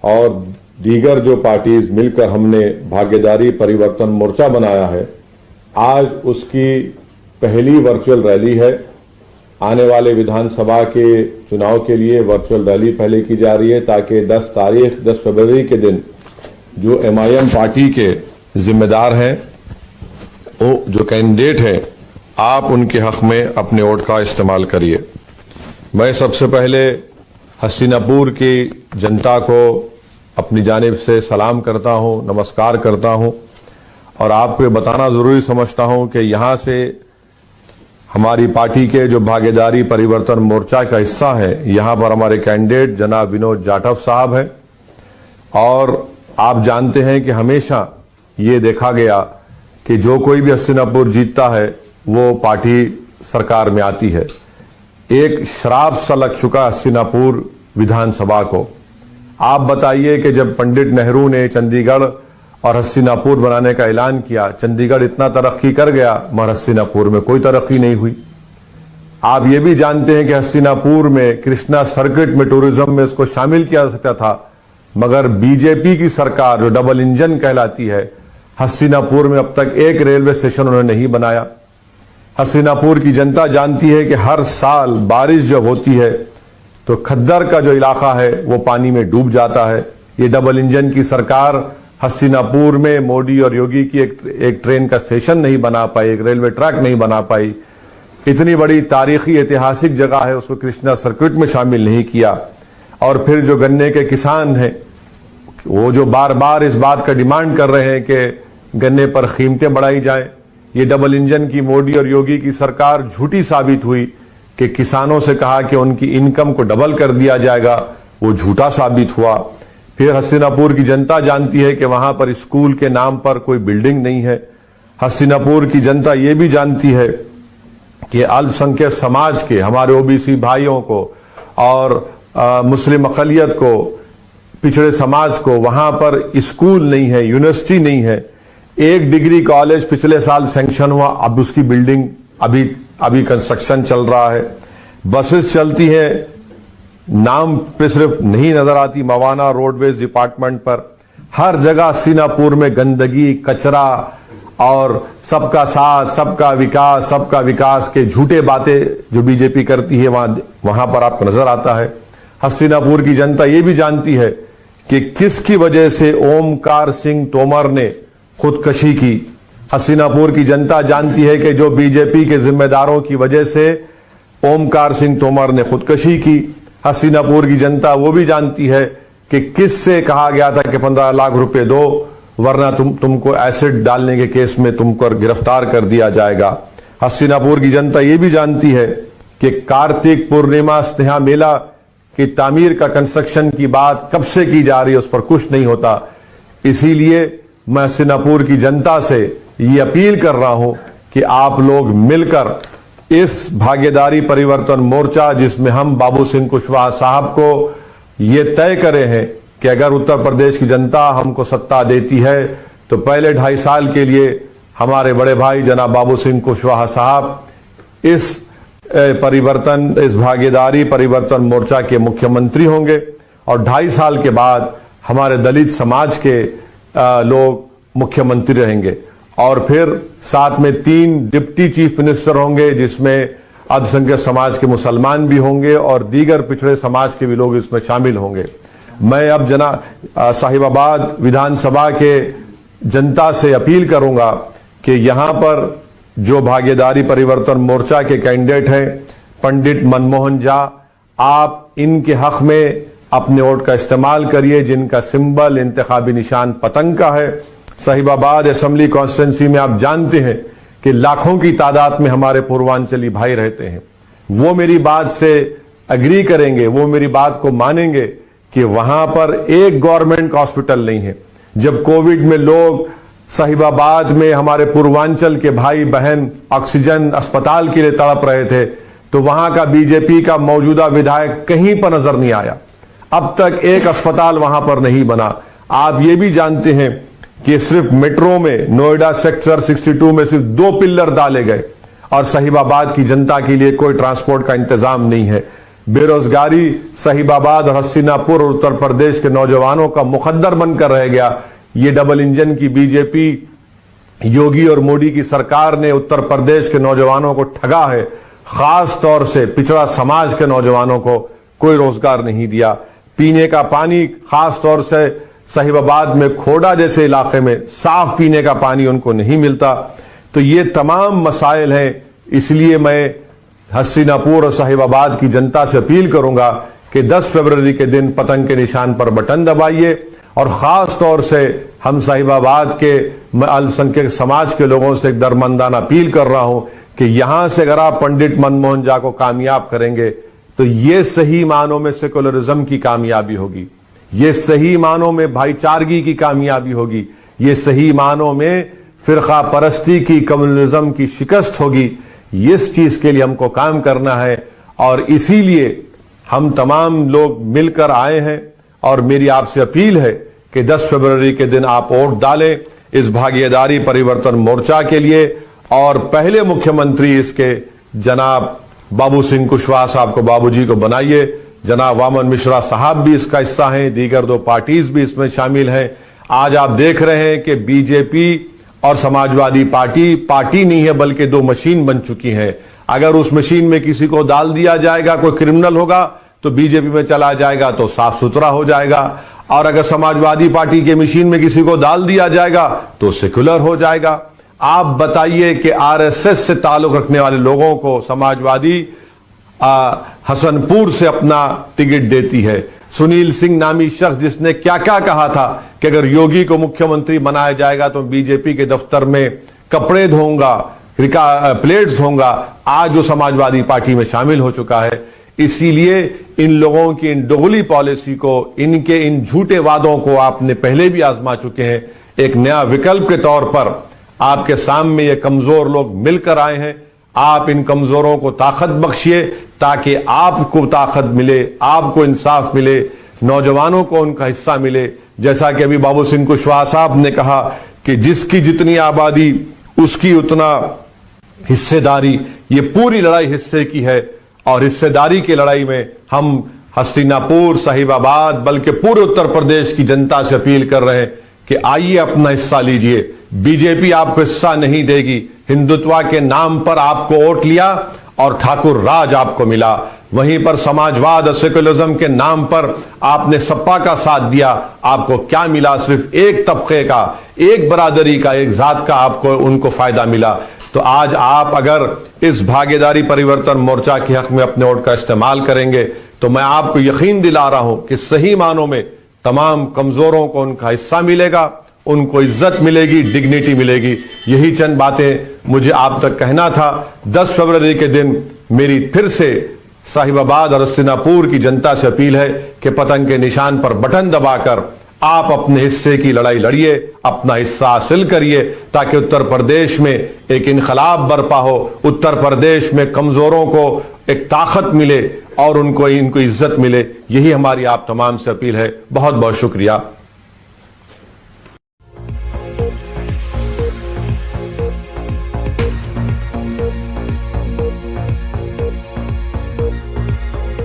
और दीगर जो पार्टीज मिलकर हमने भागीदारी परिवर्तन मोर्चा बनाया है, आज उसकी पहली वर्चुअल रैली है। आने वाले विधानसभा के चुनाव के लिए वर्चुअल रैली पहले की जा रही है ताकि 10 फरवरी के दिन जो MIM पार्टी के जिम्मेदार हैं, वो जो कैंडिडेट हैं, आप उनके हक में अपने वोट का इस्तेमाल करिए। मैं सबसे पहले हस्तिनापुर की जनता को अपनी जानिब से सलाम करता हूं, नमस्कार करता हूं और आपको ये बताना जरूरी समझता हूं कि यहां से हमारी पार्टी के जो भागीदारी परिवर्तन मोर्चा का हिस्सा है, यहां पर हमारे कैंडिडेट जनाब विनोद जाटव साहब हैं। और आप जानते हैं कि हमेशा ये देखा गया कि जो कोई भी हस्तिनापुर जीतता है वो पार्टी सरकार में आती है। एक श्राप सा लग चुका हस्तिनापुर विधानसभा को। आप बताइए कि जब पंडित नेहरू ने चंडीगढ़ और हस्तिनापुर बनाने का ऐलान किया, चंडीगढ़ इतना तरक्की कर गया मगर हस्तिनापुर में कोई तरक्की नहीं हुई। आप ये भी जानते हैं कि हस्तिनापुर में कृष्णा सर्किट में टूरिज्म में इसको शामिल किया जा सकता था, मगर बीजेपी की सरकार जो डबल इंजन कहलाती है, हस्तिनापुर में अब तक एक रेलवे स्टेशन उन्होंने नहीं बनाया। हस्तिनापुर की जनता जानती है कि हर साल बारिश जब होती है तो खद्दर का जो इलाका है वो पानी में डूब जाता है। ये डबल इंजन की सरकार हस्तिनापुर में मोदी और योगी की एक ट्रेन का स्टेशन नहीं बना पाई, एक रेलवे ट्रैक नहीं बना पाई। इतनी बड़ी तारीखी ऐतिहासिक जगह है, उसको कृष्णा सर्किट में शामिल नहीं किया। और फिर जो गन्ने के किसान हैं, वो जो बार बार इस बात का डिमांड कर रहे हैं कि गन्ने पर कीमतें बढ़ाई जाएं, ये डबल इंजन की मोदी और योगी की सरकार झूठी साबित हुई कि किसानों से कहा कि उनकी इनकम को डबल कर दिया जाएगा, वो झूठा साबित हुआ। फिर हस्तिनापुर की जनता जानती है कि वहां पर स्कूल के नाम पर कोई बिल्डिंग नहीं है। हस्तिनापुर की जनता ये भी जानती है कि अल्पसंख्यक समाज के हमारे OBC भाइयों को और मुस्लिम अक़लियत को, पिछड़े समाज को वहां पर स्कूल नहीं है, यूनिवर्सिटी नहीं है। एक डिग्री कॉलेज पिछले साल सैंक्शन हुआ, अब उसकी बिल्डिंग अभी कंस्ट्रक्शन चल रहा है। बसेस चलती हैं, नाम पे सिर्फ नहीं नजर आती, मवाना रोडवेज डिपार्टमेंट पर। हर जगह हस्तिनापुर में गंदगी, कचरा और सबका साथ, सबका विकास के झूठे बातें जो बीजेपी करती है वहां पर आपको नजर आता है। हस्तिनापुर की जनता ये भी जानती है कि किसकी वजह से ओमकार सिंह तोमर ने खुदकशी की। हस्तिनापुर की जनता जानती है कि जो बीजेपी के जिम्मेदारों की वजह से ओमकार सिंह तोमर ने खुदकशी की। हस्तिनापुर की जनता वो भी जानती है कि किससे कहा गया था कि 15 लाख रुपए दो वरना तुमको एसिड डालने के केस में तुमको गिरफ्तार कर दिया जाएगा। हस्तिनापुर की जनता ये भी जानती है कि कार्तिक पूर्णिमा स्नेहा मेला की तामीर का कंस्ट्रक्शन की बात कब से की जा रही है, उस पर कुछ नहीं होता। इसीलिए मैं हस्तिनापुर की जनता से ये अपील कर रहा हूं कि आप लोग मिलकर इस भागीदारी परिवर्तन मोर्चा, जिसमें हम बाबू सिंह कुशवाहा साहब को ये तय करे हैं कि अगर उत्तर प्रदेश की जनता हमको सत्ता देती है तो पहले 2.5 साल के लिए हमारे बड़े भाई जनाब बाबू सिंह कुशवाहा साहब इस भागीदारी परिवर्तन मोर्चा के मुख्यमंत्री होंगे और 2.5 साल के बाद हमारे दलित समाज के लोग मुख्यमंत्री रहेंगे। और फिर साथ में 3 डिप्टी चीफ मिनिस्टर होंगे, जिसमें अल्पसंख्यक समाज के मुसलमान भी होंगे और दीगर पिछड़े समाज के भी लोग इसमें शामिल होंगे। मैं अब साहिबाबाद विधानसभा के जनता से अपील करूंगा कि यहां पर जो भागीदारी परिवर्तन मोर्चा के कैंडिडेट हैं पंडित मनमोहन झा, आप इनके हक में अपने वोट का इस्तेमाल करिए, जिनका सिंबल इंतखाबी निशान पतंग का है। साहिबाबाद असेंबली कॉन्स्टिट्यूंसी में आप जानते हैं कि लाखों की तादाद में हमारे पूर्वांचली भाई रहते हैं। वो मेरी बात से एग्री करेंगे, वो मेरी बात को मानेंगे कि वहां पर एक गवर्नमेंट हॉस्पिटल नहीं है। जब कोविड में लोग साहिबाबाद में हमारे पूर्वांचल के भाई बहन ऑक्सीजन अस्पताल के लिए तड़प रहे थे, तो वहां का बीजेपी का मौजूदा विधायक कहीं पर नजर नहीं आया। अब तक एक अस्पताल वहां पर नहीं बना। आप ये भी जानते हैं कि सिर्फ मेट्रो में नोएडा सेक्टर 62 में सिर्फ 2 पिल्लर डाले गए और साहिबाबाद की जनता के लिए कोई ट्रांसपोर्ट का इंतजाम नहीं है। बेरोजगारी साहिबाबाद और हस्तिनापुर और उत्तर प्रदेश के नौजवानों का मुकद्दर बनकर रह गया। ये डबल इंजन की बीजेपी, योगी और मोदी की सरकार ने उत्तर प्रदेश के नौजवानों को ठगा है। खास तौर से पिछड़ा समाज के नौजवानों को कोई रोजगार नहीं दिया। पीने का पानी, खास तौर से साहिबाबाद में खोड़ा जैसे इलाके में साफ पीने का पानी उनको नहीं मिलता। तो ये तमाम मसाइल हैं। इसलिए मैं हस्तिनापुर और साहिबाबाद की जनता से अपील करूंगा कि 10 फरवरी के दिन पतंग के निशान पर बटन दबाइए। और खास तौर से हम साहिबाबाद के अल्पसंख्यक समाज के लोगों से एक दरमंदाना अपील कर रहा हूं कि यहां से अगर आप पंडित मनमोहन झा को कामयाब करेंगे तो ये सही मानों में सेकुलरिज्म की कामयाबी होगी, ये सही मानों में भाईचारगी की कामयाबी होगी, ये सही मानों में फिरका परस्ती की, कम्युनलिज्म की शिकस्त होगी। इस चीज के लिए हमको काम करना है और इसीलिए हम तमाम लोग मिलकर आए हैं। और मेरी आपसे अपील है कि 10 फरवरी के दिन आप वोट डालें इस भागीदारी परिवर्तन मोर्चा के लिए। और पहले मुख्यमंत्री इसके जनाब बाबू सिंह कुशवाहा साहब को, बाबूजी को बनाइए। जनाब वामन मिश्रा साहब भी इसका हिस्सा हैं, दीगर 2 पार्टीज भी इसमें शामिल हैं। आज आप देख रहे हैं कि बीजेपी और समाजवादी पार्टी नहीं है बल्कि 2 मशीन बन चुकी हैं। अगर उस मशीन में किसी को डाल दिया जाएगा, कोई क्रिमिनल होगा तो बीजेपी में चला जाएगा तो साफ सुथरा हो जाएगा, और अगर समाजवादी पार्टी के मशीन में किसी को डाल दिया जाएगा तो सेकुलर हो जाएगा। आप बताइए कि आरएसएस से ताल्लुक रखने वाले लोगों को समाजवादी हसनपुर से अपना टिकट देती है। सुनील सिंह नामी शख्स जिसने क्या क्या कहा था कि अगर योगी को मुख्यमंत्री बनाया जाएगा तो बीजेपी के दफ्तर में कपड़े धोऊंगा, प्लेट्स धोऊंगा, आज वो समाजवादी पार्टी में शामिल हो चुका है। इसीलिए इन लोगों की इन दोगली पॉलिसी को, इनके इन झूठे वादों को आपने पहले भी आजमा चुके हैं। एक नया विकल्प के तौर पर आपके सामने ये कमजोर लोग मिलकर आए हैं। आप इन कमजोरों को ताकत बख्शिए ताकि आपको ताकत मिले, आपको इंसाफ मिले, नौजवानों को उनका हिस्सा मिले। जैसा कि अभी बाबू सिंह कुशवाहा साहब ने कहा कि जिसकी जितनी आबादी उसकी उतना हिस्सेदारी। ये पूरी लड़ाई हिस्से की है और हिस्सेदारी की लड़ाई में हम हस्तिनापुर, साहिबाबाद, बल्कि पूरे उत्तर प्रदेश की जनता से अपील कर रहे हैं कि आइए अपना हिस्सा लीजिए। बीजेपी आपको हिस्सा नहीं देगी। हिंदुत्व के नाम पर आपको वोट लिया और ठाकुर राज आपको मिला। वहीं पर समाजवाद और सेकुलरिज्म के नाम पर आपने सपा का साथ दिया, आपको क्या मिला? सिर्फ एक तबके का, एक बरादरी का, एक जात का आपको उनको फायदा मिला। तो आज आप अगर इस भागीदारी परिवर्तन मोर्चा के हक में अपने वोट का इस्तेमाल करेंगे तो मैं आपको यकीन दिला रहा हूं कि सही मानों में तमाम कमजोरों को उनका हिस्सा मिलेगा, उनको इज्जत मिलेगी, डिग्निटी मिलेगी। यही चंद बातें मुझे आप तक कहना था। 10 फरवरी के दिन मेरी फिर से साहिबाबाद और हस्तिनापुर की जनता से अपील है कि पतंग के निशान पर बटन दबाकर आप अपने हिस्से की लड़ाई लड़िए, अपना हिस्सा हासिल करिए ताकि उत्तर प्रदेश में एक इनकलाब बरपा हो, उत्तर प्रदेश में कमजोरों को एक ताकत मिले और उनको इज्जत मिले। यही हमारी आप तमाम से अपील है। बहुत बहुत शुक्रिया।